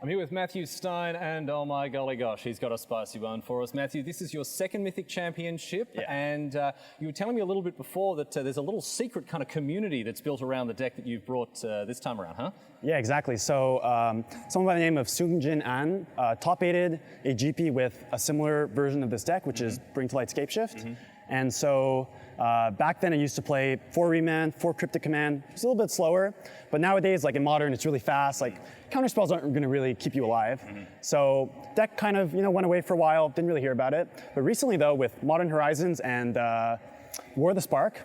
I'm here with Matthew Stein, and oh my golly gosh, he's got a spicy one for us. Matthew, this is your second Mythic Championship, and you were telling me a little bit before that there's a little secret kind of community that's built around the deck that you've brought this time around, huh? Yeah, exactly. So someone by the name of Sungjin An top-aided a GP with a similar version of this deck, which is Bring to Light Scapeshift. And so back then I used to play 4 Remand, 4 Cryptic Command. It's a little bit slower, but nowadays, like in Modern, it's really fast. Like counterspells aren't going to really keep you alive. So deck kind of went away for a while, didn't really hear about it. But recently though, with Modern Horizons and War of the Spark,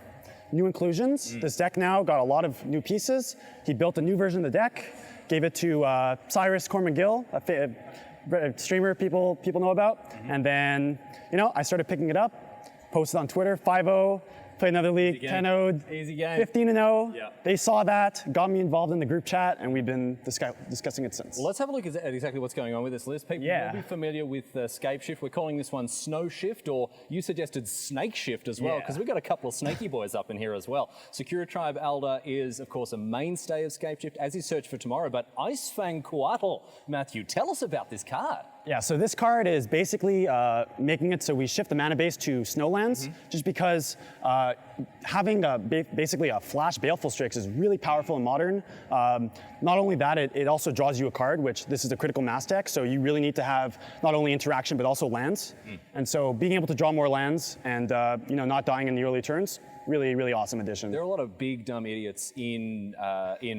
new inclusions, this deck now got a lot of new pieces. He built a new version of the deck, gave it to Cyrus Cormagill, a streamer people know about. And then, I started picking it up. Posted on Twitter, 5-0, played another league, 10-0'd, 15-0. Yeah. They saw that, got me involved in the group chat, and we've been discussing it since. Well, let's have a look at exactly what's going on with this list. People will be familiar with Scapeshift. We're calling this one SnowShift, or you suggested SnakeShift as well, because we've got a couple of snaky boys up in here as well. Secura Tribe Elder is, of course, a mainstay of Scapeshift, as is Search for Tomorrow, but Icefang Coatl, Matthew, tell us about this card. Yeah, so this card is basically making it so we shift the mana base to Snowlands, just because having basically a flash Baleful Strix is really powerful in Modern. Not only that, it also draws you a card, which this is a critical mass deck, so you really need to have not only interaction but also lands. And so being able to draw more lands and not dying in the early turns, really, really awesome addition. There are a lot of big dumb idiots in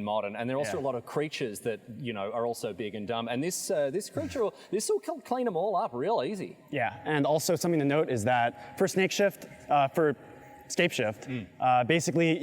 Modern, and there are also a lot of creatures that are also big and dumb. And this creature, this will clean them all up real easy. Yeah, and also something to note is that for for Scapeshift, basically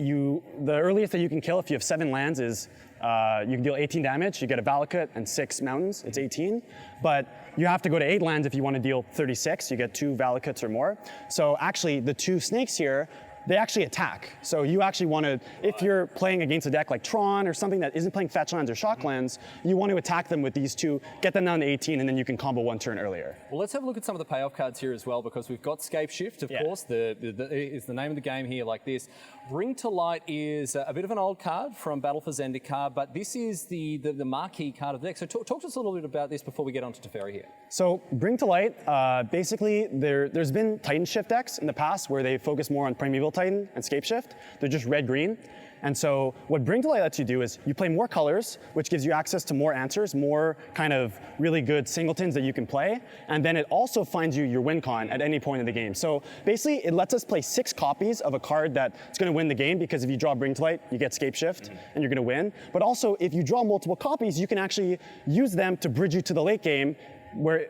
the earliest that you can kill if you have 7 lands is you can deal 18 damage. You get a Valakut and 6 mountains. It's 18, but you have to go to 8 lands if you want to deal 36. You get 2 Valakuts or more. So actually, the 2 snakes here, they actually attack. So you actually want to, if you're playing against a deck like Tron or something that isn't playing fetch lands or shock lands, you want to attack them with these 2, get them down to 18, and then you can combo 1 turn earlier. Well, let's have a look at some of the payoff cards here as well, because we've got Scapeshift, of course, is the name of the game here like this. Bring to Light is a bit of an old card from Battle for Zendikar, but this is the marquee card of the deck. So talk to us a little bit about this before we get on to Teferi here. So Bring to Light, basically there's been Titan Shift decks in the past where they focus more on Primeval Titan and Scapeshift. They're just red-green. And so what Bring to Light lets you do is you play more colors, which gives you access to more answers, more kind of really good singletons that you can play. And then it also finds you your win con at any point in the game. So basically it lets us play 6 copies of a card that's going to win the game, because if you draw Bring to Light, you get Scapeshift and you're going to win. But also if you draw multiple copies, you can actually use them to bridge you to the late game,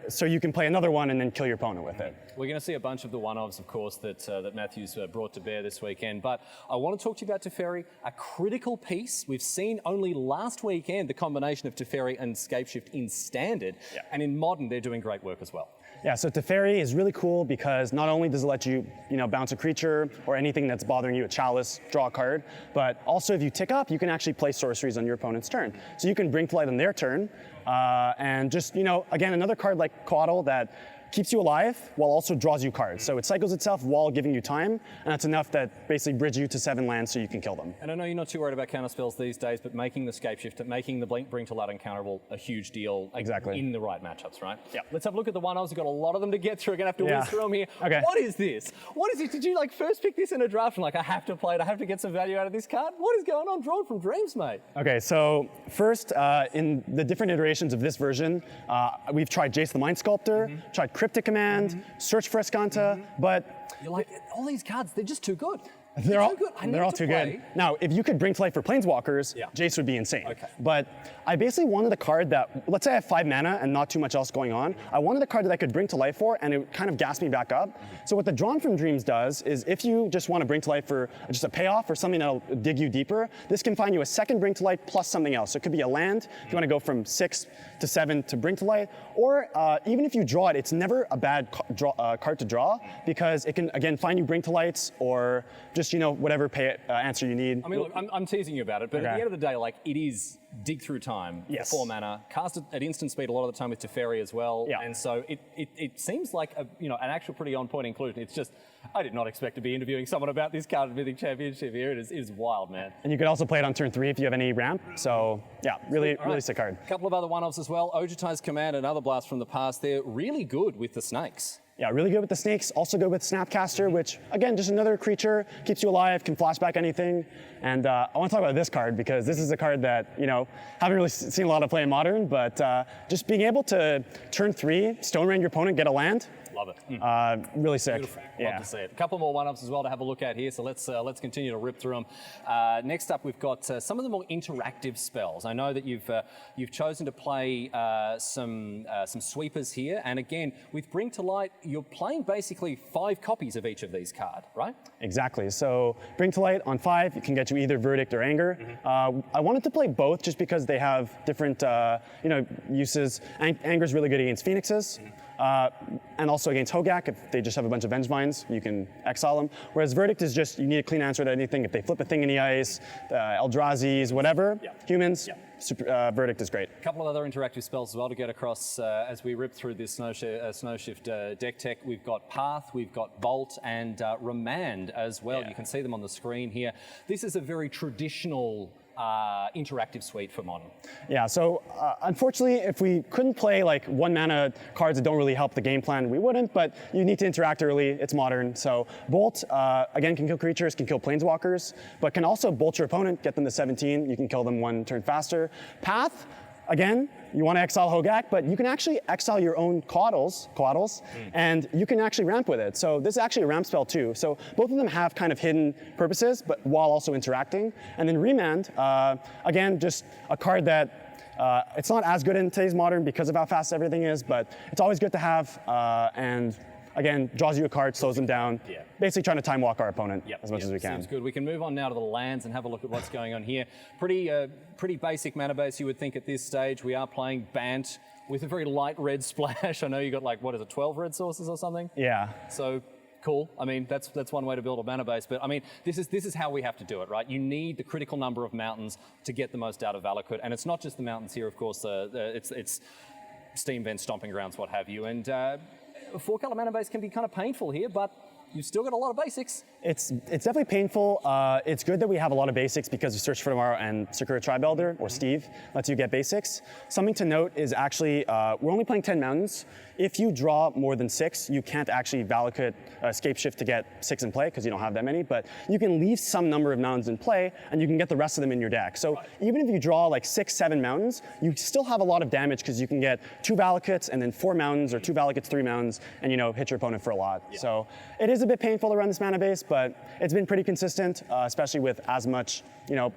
so you can play another one and then kill your opponent with it. We're going to see a bunch of the one-offs, of course, that Matthew's brought to bear this weekend. But I want to talk to you about Teferi, a critical piece. We've seen only last weekend the combination of Teferi and Scapeshift in Standard, and in Modern they're doing great work as well. Yeah, so Teferi is really cool because not only does it let you, bounce a creature or anything that's bothering you, a chalice, draw a card, but also if you tick up, you can actually play sorceries on your opponent's turn. So you can Bring to Light on their turn, and just, again, another card like Coatl that keeps you alive while also draws you cards. So it cycles itself while giving you time, and that's enough that basically bridge you to 7 lands so you can kill them. And I know you're not too worried about counter spells these days, but making the Scapeshift, making the Bring to Light uncounterable a huge deal in the right matchups, right? Yeah. Let's have a look at the one-offs. We've got a lot of them to get through. We're going to have to whiz through them here. Okay. What is this? What is it? Did you first pick this in a draft and I have to play it, I have to get some value out of this card? What is going on? Drawn from Dreams, mate. Okay, so first, in the different iterations of this version, we've tried Jace the Mind Sculptor, tried Cryptic Command, Search for Escanta, but you're like, all these cards, they're just too good. They're all too good. Now, if you could Bring to Light for Planeswalkers, Jace would be insane. Okay. But I basically wanted a card that, let's say I have 5 mana and not too much else going on, I wanted a card that I could Bring to Life for, and it kind of gas me back up. So what the Drawn from Dreams does is if you just want to Bring to Life for just a payoff or something that'll dig you deeper, this can find you a second Bring to Light plus something else. So it could be a land, if you want to go from 6 to 7 to Bring to Light, or even if you draw it, it's never a bad card to draw, because it can, again, find you Bring to Lights or just just, whatever answer you need. I mean, look, I'm teasing you about it, but at the end of the day, like, it is dig through time, yes. 4 mana, cast at instant speed a lot of the time with Teferi as well, and so it seems like an actual pretty on-point inclusion. It's just, I did not expect to be interviewing someone about this card at Mythic Championship here. It is wild, man. And you can also play it on turn 3 if you have any ramp, so yeah, really sick card. A couple of other one-offs as well. Ojutai's Command, another blast from the past. They're really good with the snakes. Yeah, really good with the snakes, also good with Snapcaster, which, again, just another creature, keeps you alive, can flashback anything. And I want to talk about this card because this is a card that, haven't really seen a lot of play in Modern, but just being able to turn 3, Stone Rain your opponent, get a land. Love it. Really sick. Beautiful. Love to see it. A couple more one-ups as well to have a look at here, so let's continue to rip through them. Next up, we've got some of the more interactive spells. I know that you've chosen to play some sweepers here, and again, with Bring to Light, you're playing basically 5 copies of each of these cards, right? Exactly. So Bring to Light on 5, it can get you either Verdict or Anger. I wanted to play both just because they have different uses. Anger's really good against Phoenixes. And also against Hogak, if they just have a bunch of Vengevines, you can exile them. Whereas Verdict is just, you need a clean answer to anything. If they flip a thing in the ice, Eldrazi's, whatever, humans, Verdict is great. A couple of other interactive spells as well to get across as we rip through this SnowShift deck tech. We've got Path, we've got Bolt, and Remand as well. You can see them on the screen here. This is a very traditional interactive suite for Modern. Yeah, so unfortunately, if we couldn't play like 1 mana cards that don't really help the game plan, we wouldn't, but you need to interact early. It's Modern. So Bolt, again, can kill creatures, can kill planeswalkers, but can also bolt your opponent, get them to 17. You can kill them 1 turn faster. Path, again, you want to exile Hogak, but you can actually exile your own Coatls, and you can actually ramp with it. So this is actually a ramp spell too. So both of them have kind of hidden purposes, but while also interacting. And then Remand, again, just a card that it's not as good in today's Modern because of how fast everything is, but it's always good to have, and again, draws you a card, slows them down. Basically trying to time walk our opponent as much as we can. Seems good. We can move on now to the lands and have a look at what's going on here. Pretty basic mana base, you would think at this stage. We are playing Bant with a very light red splash. I know you got like, 12 red sources or something? Yeah. So cool. I mean, that's one way to build a mana base. But I mean, this is how we have to do it, right? You need the critical number of mountains to get the most out of Valakut. And it's not just the mountains here, of course. It's Steam Vent, Stomping Grounds, what have you. And 4-color mana base can be kind of painful here, but you've still got a lot of basics. It's definitely painful. It's good that we have a lot of basics because of Search for Tomorrow and Sakura Tribe Elder, or Steve, lets you get basics. Something to note is actually, we're only playing 10 mountains. If you draw more than 6, you can't actually Valakut Scapeshift to get 6 in play because you don't have that many, but you can leave some number of mountains in play and you can get the rest of them in your deck. So even if you draw like 6, 7 mountains, you still have a lot of damage because you can get 2 Valakuts and then 4 mountains, or 2 Valakuts, 3 mountains, and hit your opponent for a lot. So it is a bit painful to run this mana base, but it's been pretty consistent, especially with as much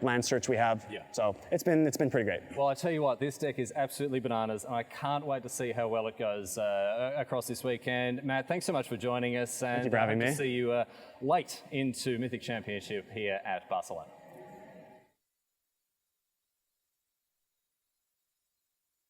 land search we have. So it's been pretty great. Well, I tell you what, this deck is absolutely bananas, and I can't wait to see how well it goes across this weekend. Matt, thanks so much for joining us, and thank you for having me. To see you late into Mythic Championship here at Barcelona.